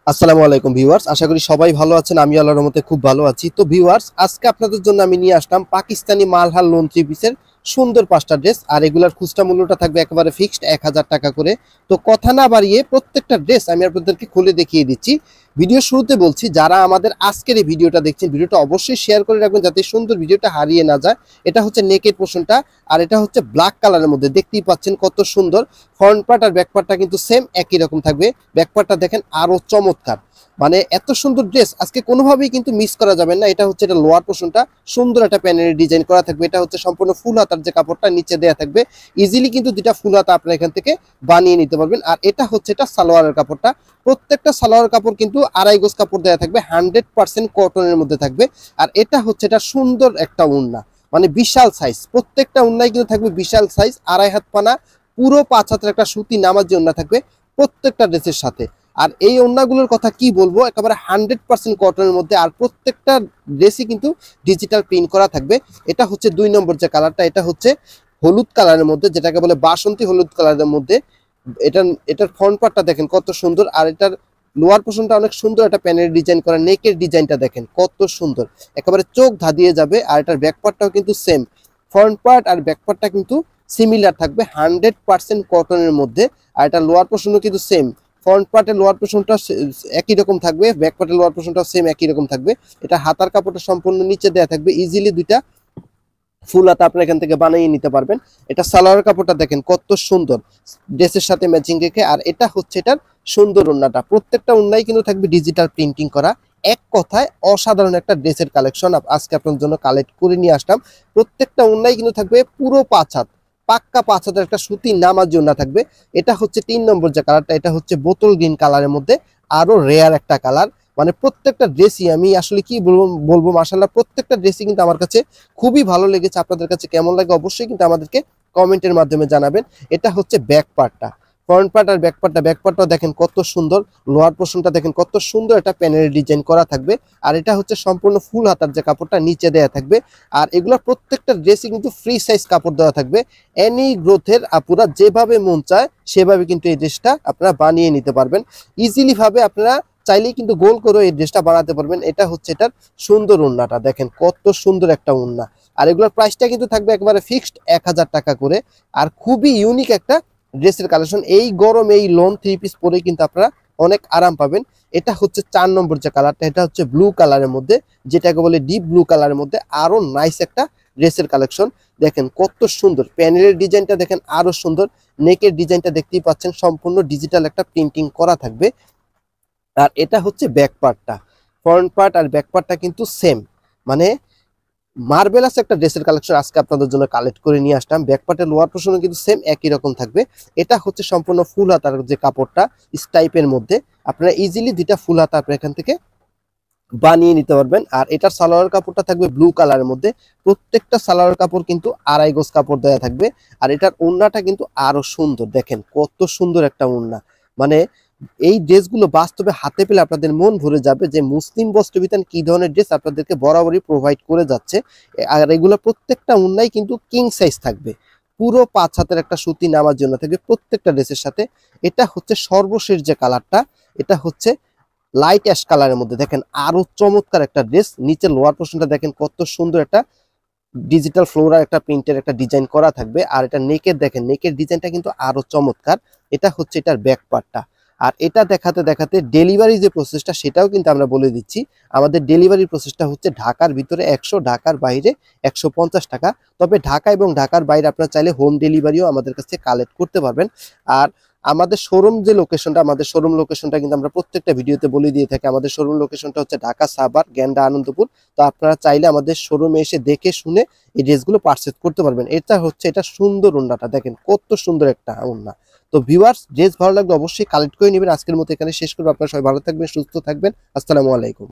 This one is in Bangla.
আসসালামু আলাইকুম ভিউয়ার্স, আশা করি সবাই ভালো আছেন। আমি আল্লাহর রহমতে খুব ভালো আছি। তো ভিউয়ার্স, আজকে আপনাদের জন্য আমি নিয়ে আসলাম পাকিস্তানি মালহার লোন থ্রি পিসের সুন্দর 5টা ড্রেস। আর এগুলার খুচরা মূল্যটা থাকবে একেবারে ফিক্সড 1000 টাকা করে। তো কথা না বাড়িয়ে প্রত্যেকটা ড্রেস আমি আপনাদেরকে খুলে দেখিয়ে দিচ্ছি। ভিডিও শুরুতে বলছি, যারা আমাদের আজকের এই ভিডিওটা দেখছেন, ভিডিওটা অবশ্যই শেয়ার করে রাখবেন যাতে সুন্দর ভিডিওটা হারিয়ে না যায়। এটা হচ্ছে নেকের পোর্শনটা, আর এটা হচ্ছে ব্ল্যাক কালারের মধ্যে। দেখতেই পাচ্ছেন কত সুন্দর। ফ্রন্ট পার্ট আর ব্যাক পার্টটা কিন্তু সেম একই রকম থাকবে। ব্যাক পার্টটা দেখেন আরো চমৎকার, মানে এত সুন্দর ড্রেস আজকে কোনোভাবেই কিন্তু মিস করা যাবে না। এটা হচ্ছে এটা লোয়ার পোর্শনটা, সুন্দর একটা প্যানেলের ডিজাইন করা থাকবে। এটা হচ্ছে সম্পূর্ণ ফুল হাতার যে কাপড়টা নিচে দেওয়া থাকবে। ইজিলি কিন্তু দুটা ফুল হাতা আপনারা এখান থেকে বানিয়ে নিতে পারবেন। আর এটা হচ্ছে এটা সালোয়ারের কাপড়টা। প্রত্যেকটা সালোয়ার কাপড় কিন্তু আড়াই গজ কাপড় দেওয়া থাকবে, 100% কটনের মধ্যে থাকবে। আর এটা হচ্ছে এটা সুন্দর একটা ওড়না, মানে বিশাল সাইজ। প্রত্যেকটা ওড়নায় কিন্তু থাকবে বিশাল সাইজ, আড়াই হাত পানা, পুরো 5 হাতের একটা সুতি নামাজি ওড়না থাকবে প্রত্যেকটা ড্রেসের সাথে। আর এই ওড়নাগুলোর কথা কি বলবো, একেবারে 100% কটনের মধ্যে। আর প্রত্যেকটা ড্রেসই কিন্তু ডিজিটাল প্রিন্ট করা থাকবে। এটা হচ্ছে 2 নম্বর যে কালারটা, এটা হচ্ছে হলুদ কালারের মধ্যে, যেটাকে বলে বাসন্তী হলুদ কালারের মধ্যে। এটার ফ্রন্ট পার্টটা দেখেন কত সুন্দর, আর এটার লোয়ার পোর্শনটা অনেক সুন্দর একটা প্যানেল ডিজাইন করা। নেকের ডিজাইনটা দেখেন কত সুন্দর, একেবারে চোখ ধাঁধিয়ে যাবে। আর এটার ব্যাক পার্টটাও কিন্তু সেম, ফ্রন্ট পার্ট আর ব্যাক পার্টটা কিন্তু সিমিলার থাকবে, 100% কটনের মধ্যে। আর এটা লোয়ার পোর্শনও কিন্তু সেম, ফ্রন্ট পার্টের লোয়ার পোর্শনটা একই রকম থাকবে, ব্যাক পার্টের লোয়ার পোর্শনটাও সেম একই রকম থাকবে। এটা হাতার কাপড়টা সম্পূর্ণ নিচে দেওয়া থাকবে, ইজিলি দুইটা ফুল হাতা আপনারা এখান থেকে বানিয়ে নিতে পারবেন। এটা সালোয়ার কাপড়টা দেখেন কত সুন্দর, ড্রেসের সাথে ম্যাচিং রেখে। আর এটা হচ্ছে এটার সুন্দর ওড়নাটা, প্রত্যেকটা ওড়নাই কিন্তু থাকবে ডিজিটাল প্রিন্টিং করা। এক কথায় অসাধারণ একটা ড্রেসের কালেকশন আজকে আপনার জন্য কালেক্ট করে নিয়ে আসলাম। প্রত্যেকটা ওড়নাই কিন্তু থাকবে পুরো 5 হাত, পাক্কা 5 হাতের একটা সুতি নামাজি ওড়না থাকবে। এটা হচ্ছে 3 নম্বর যে কালারটা, এটা হচ্ছে বোতল গ্রিন কালারের মধ্যে, আরো রেয়ার একটা কালার। মানে প্রত্যেকটা ড্রেসই আমি আসলে কি বলবো মাশাআল্লাহ, প্রত্যেকটা ড্রেসই কিন্তু আমার কাছে খুবই ভালো লেগেছে। আপনাদের কাছে কেমন লাগে অবশ্যই কিন্তু আমাদেরকে কমেন্টের মাধ্যমে জানাবেন। এটা হচ্ছে ব্যাক পার্টটা, ফ্রন্ট পার্ট আর ব্যাক পার্টটাও দেখেন কত সুন্দর। লোয়ার পোর্শনটা দেখেন কত সুন্দর একটা প্যানেলের ডিজাইন করা থাকবে। আর এটা হচ্ছে সম্পূর্ণ ফুল হাতার যে কাপড়টা নিচে দেওয়া থাকবে। আর এগুলো প্রত্যেকটা ড্রেসই কিন্তু ফ্রি সাইজ কাপড় দেওয়া থাকবে। এনি গ্রোথের আপুরা যেভাবে মন চায় সেভাবে কিন্তু এই ড্রেসটা আপনারা বানিয়ে নিতে পারবেন। ইজিলি ভাবে আপনারা চাইলেই কিন্তু গোল করে এই ড্রেসটা বানাতে পারবেন। এটা হচ্ছে এটার সুন্দর ওড়নাটা, দেখেন কত সুন্দর একটা ওড়না। আর এগুলোর প্রাইসটা কিন্তু থাকবে একবারে ফিক্সড 1000 টাকা করে। আর খুবই ইউনিক একটা ড্রেসের কালেকশন। এই গরম এই লোন থ্রি পিস পরে কিন্তু আপনারা অনেক আরাম পাবেন। এটা হচ্ছে 4 নম্বর যে কালারটা, এটা হচ্ছে ব্লু কালারের মধ্যে, যেটাকে বলে ডিপ ব্লু কালারের মধ্যে। আরো নাইস একটা ড্রেসের কালেকশন, দেখেন কত সুন্দর। প্যানেলের ডিজাইনটা দেখেন আরো সুন্দর। নেকের ডিজাইনটা দেখতেই পাচ্ছেন সম্পূর্ণ ডিজিটাল একটা প্রিন্টিং করা থাকবে। আর এটা হচ্ছে ব্যাক পার্টটা, ফ্রন্ট পার্ট আর ব্যাক পার্টটা কিন্তু সেম, মানে মার্বেলাস একটা ড্রেসের কালেকশন আজকে আপনাদের জন্য কালেক্ট করে নিয়ে আসলাম। ব্যাক পার্টের লোয়ার পোর্শনও কিন্তু সেম একই রকম থাকবে। এটা হচ্ছে সম্পূর্ণ ফুল হাতার যে কাপড়টা স্টাইপের মধ্যে, আপনারা ইজিলি দুইটা ফুল হাতা আপনারা এখান থেকে বানিয়ে নিতে পারবেন। আর এটার সালোয়ার কাপড়টা থাকবে ব্লু কালারের মধ্যে। প্রত্যেকটা সালোয়ার কাপড় কিন্তু আড়াই গজ কাপড় দেওয়া থাকবে। আর এটার ওড়নাটা কিন্তু আরো সুন্দর, দেখেন কত সুন্দর একটা ওড়না। মানে এই ড্রেসগুলো বাস্তবে হাতে পেলে আপনাদের মন ভরে যাবে যে মুসলিম বস্ত্রবিতান কি ধরনের ড্রেস আপনাদেরকে বরাবরই প্রোভাইড করে যাচ্ছে। আর এগুলো প্রত্যেকটা ওড়নাই কিন্তু কিং সাইজ থাকবে, পুরো 5 হাতের একটা সুতি নামার জন্য থাকবে প্রত্যেকটা ড্রেসের সাথে। এটা হচ্ছে সর্বশেষ যে কালারটা, এটা হচ্ছে লাইট অ্যাশ কালারের মধ্যে, দেখেন আরো চমৎকার একটা ড্রেস। নিচে লোয়ার পোর্শনটা দেখেন কত সুন্দর একটা ডিজিটাল ফ্লোরার একটা প্রিন্টের একটা ডিজাইন করা থাকবে। আর এটা নেকের দেখেন, নেকের ডিজাইনটা কিন্তু আরো চমৎকার। এটা হচ্ছে এটার ব্যাক পার্টটা। আর এটা দেখাতে দেখাতে ডেলিভারি যে প্রসেসটা সেটাও কিন্তু আমরা বলে দিচ্ছি। আমাদের ডেলিভারি প্রসেসটা হচ্ছে ঢাকার ভিতরে 100, ঢাকার বাইরে 150 টাকা। তবে ঢাকা এবং ঢাকার বাইরে আপনারা চাইলে হোম ডেলিভারিও আমাদের কাছে কালেক্ট করতে পারবেন। আর আমাদের শোরুম যে লোকেশনটা, আমাদের শোরুম লোকেশনটা কিন্তু আমরা প্রত্যেকটা ভিডিওতে বলে দিয়ে থাকি। আমাদের শোরুম লোকেশনটা হচ্ছে ঢাকা সাভার গ্যান্ডা আনন্দপুর। তো আপনারা চাইলে আমাদের শোরুমে এসে দেখে শুনে এই ড্রেসগুলো পারচেজ করতে পারবেন। এটা হচ্ছে এটা সুন্দর ওড়নাটা, দেখেন কত সুন্দর একটা ওড়না। তো ভিউয়ার্স, ড্রেস ভালো লাগলে অবশ্যই কালেক্ট করে নেবেন। আজকের মতো এখানে শেষ করবো। আপনারা সবাই ভালো থাকবেন, সুস্থ থাকবেন। আসসালামু আলাইকুম।